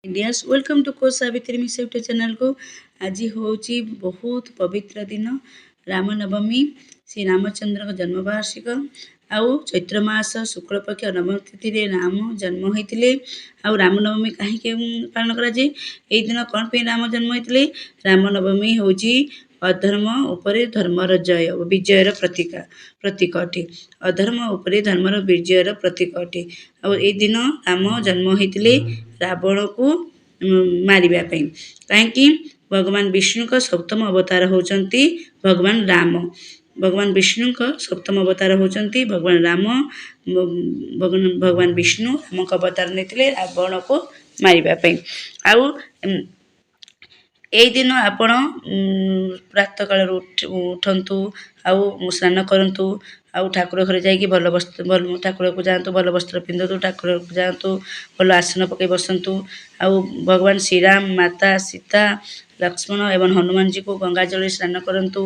Indians welcome to को Savitri miss YouTube channel को। आज हूँ बहुत पवित्र दिन रामनवमी श्री रामचंद्र जन्मवार्षिक आउ चैत्र मास शुक्ल पक्ष नवम तिथि राम जन्म होते। आउ रामनवमी कहीं पालन कराए यही दिन कौन पे राम जन्म होते। रामनवमी हूँ अधर्म उपरे धर्मर जय विजयर प्रतीक अटे। अधर्म उपरे धर्मर विजयर प्रतीक अटे। आई दिन राम जन्म होते रावण को मारिबा पई कहीं भगवान विष्णु का सप्तम अवतार होचंती भगवान राम। भगवान विष्णु का सप्तम अवतार होचंती भगवान राम। भगवान विष्णु राम का अवतार नेतिले रावण को मारिबा पई। आउ यही दिन आपण प्रातः काल उठंतु आउ स्नान करंतु आउ ठाकुर घरे जाइए भल वस्त्र भल ठाकुर को जातु भल वस्त्र पिंधतु ठाकुर को जातु भल आसन पकई बसतु। आउ भगवान श्रीराम माता सीता लक्ष्मण एवं हनुमान जी को गंगा जल स्नान करंतु।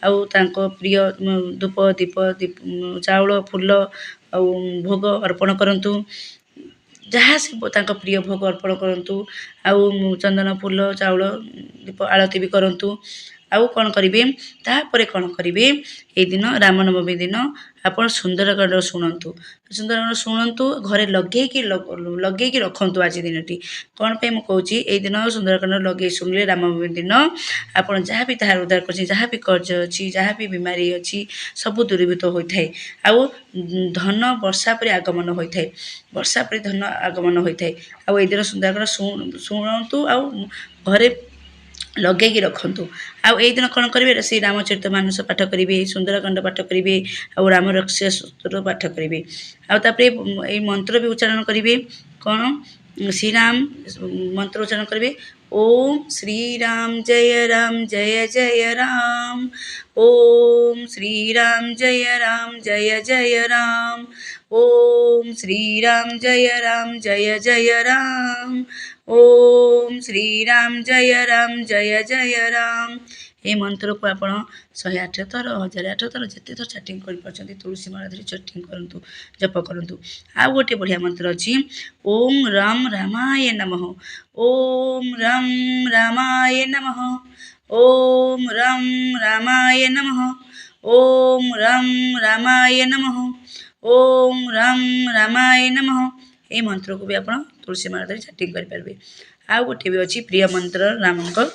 आउ तांको प्रिय धूप दीप चाउल फूल आउ भोग अर्पण करंतु। जहाँ से प्रिय भोग अर्पण करंतु। आउ चंदन फूल चाउल दीप आलती भी करंतु। आउ कौन करेंगे तापर कौन करेंगे ये दिन रामनवमी दिन आप सुंदरकांड शुणु। सुंदरकांड शुणु घरे लगे रखु। आज दिन टी कौन पे मुझे यही दिन सुंदरकांड लगे शुणिले रामनवमी दिन आप जहाँ भी धार उद्धार कर जहाँ भी कर्ज अच्छी जहाँ भी बीमारी अच्छी सब दूरीभूत होता है। आउ धन वर्षा पर आगमन होता है। वर्षा पर धन आगमन होता है। आउ ये दिन सुंदरकांड शुणु आउ घरे लगे रखु। आउ यही दिन कौन करेंगे श्री रामचरित मानस पाठ करेंगे सुंदरकांड पाठ करेंगे आउ राम रक्षा स्तोत्र पाठ करेंगे। आउे ये मंत्र भी उच्चारण करेंगे कौन श्रीराम मंत्र उच्चारण करेंगे ओम श्री राम जय जय राम। ओम श्री राम जय जय राम। ओम श्री राम जय राम। ओम श्री राम जय जय राम। ये मंत्र को आप 108 थर 1008 थर जिते थर चैटिंग कर तुलसी माला धरी चैटिंग करूँ जप करूँ। आउ गोटे बढ़िया मंत्र अच्छी ओम राम रामाय नमः। ओम राम रामाय नमः। ओम राम रामाय नमः। ओम राम रामाय नमः। ओम राम रामाय नमः। ये मंत्र को भी आप तुलसी माला धरी चैटिंग करेंगे। आउ गोटे भी अच्छी प्रिय मंत्र राम को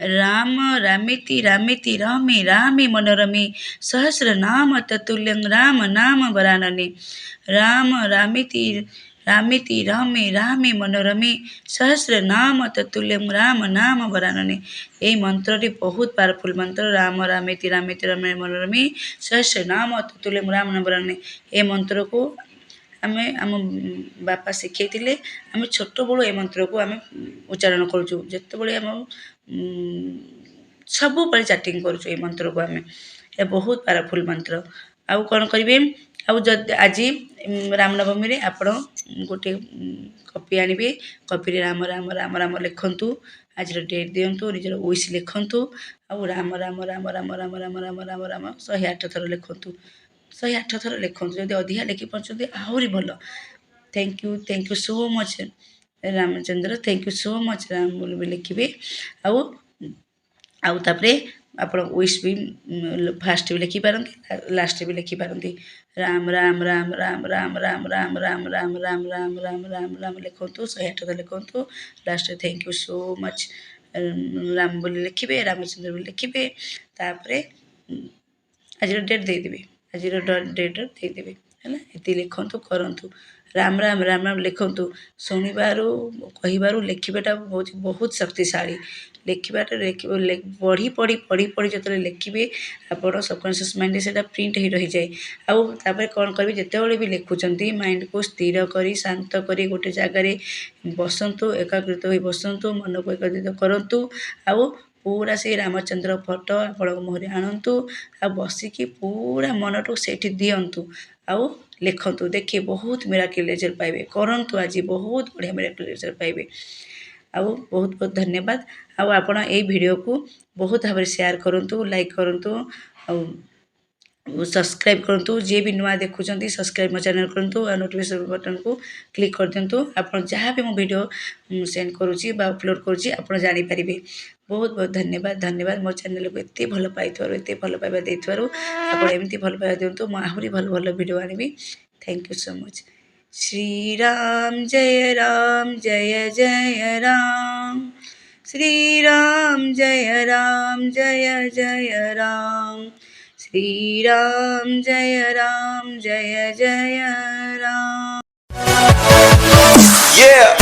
राम रामेति रामेति रामे रामे मनोरमे सहस्र नाम ततुल्यं राम नाम वरानने। राम रामेति रामेति रामे रामे मनोरमे सहस्र नाम ततुल्यं राम नाम वरानने। यही मंत्र बहुत पावरफुल मंत्र राम रामेति रामेति रामे मनोरमे सहस्र नाम ततुल्यं राम नाम वरानने। ये मंत्र को आमे आम बापा शिखई आम छोट बड़ू ए मंत्र को आम उच्चारण करुँ जिते बड़े आम सब बड़े चैटिंग करुँ ये मंत्र को आम ये बहुत पावरफुल मंत्र। आउ कौन करेंगे आउ आज रामनवमी रे आप गोटे कॉपी आनिबे कॉपी राम राम राम राम लिखंतु आज डेट दिंतु निजर विश लिखंतु आउ राम राम राम राम राम राम राम राम राम 108 थर लिखंतु 108 थर लिखंतु जदि अधिका लिखि पार्छन्ति आहुरी भल। Thank you so much Ramchandra thank you so much Ram बोल लिखिए। आउ आउ तापरे आप विश भी फास्ट भी लिखिपारती लास्ट भी लिखिपारती राम राम राम राम राम राम राम राम राम राम राम राम राम राम लिखंतु 108 थर लिखंतु last thank you so much Ram बोली लिखिए रामचंद्र बोली लिखिए। तापरे आज डेट देदेवे आज डेट देदेवे है ये लिखंतु करंतु राम राम राम राम लिखंतु शुणिबारू कहिबारू लिखिबाटा बहुत शक्तिशाली लिखिबाटा पढ़ी पढ़ी पढ़ी पढ़ी जो लिखिए आप सबकनसीयस माइंड से प्रिंट हो रही जाए। आउ तापर कौन करेंगे जिते भी लिखुंट माइंड को स्थिर करी शांत करी गोटे जगार बसतु एकाग्रित हो बसतु मन को एकाग्रित करूँ। आउ पूरा से रामचंद्र फोटो आप मुहरे आणतु आ बसिकी पूरा मनटू से दिंतु आउ लिखतु देखिए बहुत मिराकिल रिजल्ट पाइबे करंतु आज बहुत बढ़िया मिराकिल रिजल्ट पाइबे। आउ बहुत बहुत धन्यवाद। आउ आपण ए वीडियो को बहुत भाव शेयर करंतु लाइक करंतु आउ सब्सक्राइब करूँ जी भी नुआ देखुं सब्सक्राइब मो चैनल करूँ और नोटिफिकेशन बटन को क्लिक कर दिंतु आप जहाँ भी मो वीडियो सेंड करुँची अपलोड करुँची आप जानीपर बहुत बहुत धन्यवाद धन्यवाद मो चैनल को एत भल पाई एत भल पाइबा देइथिबारु आप एमती भल पाइबा दिंतु मैं आहरी भल भल वीडियो आनिबी thank you so much Shri Ram जय राम श्री राम जय राम श्री राम जय राम।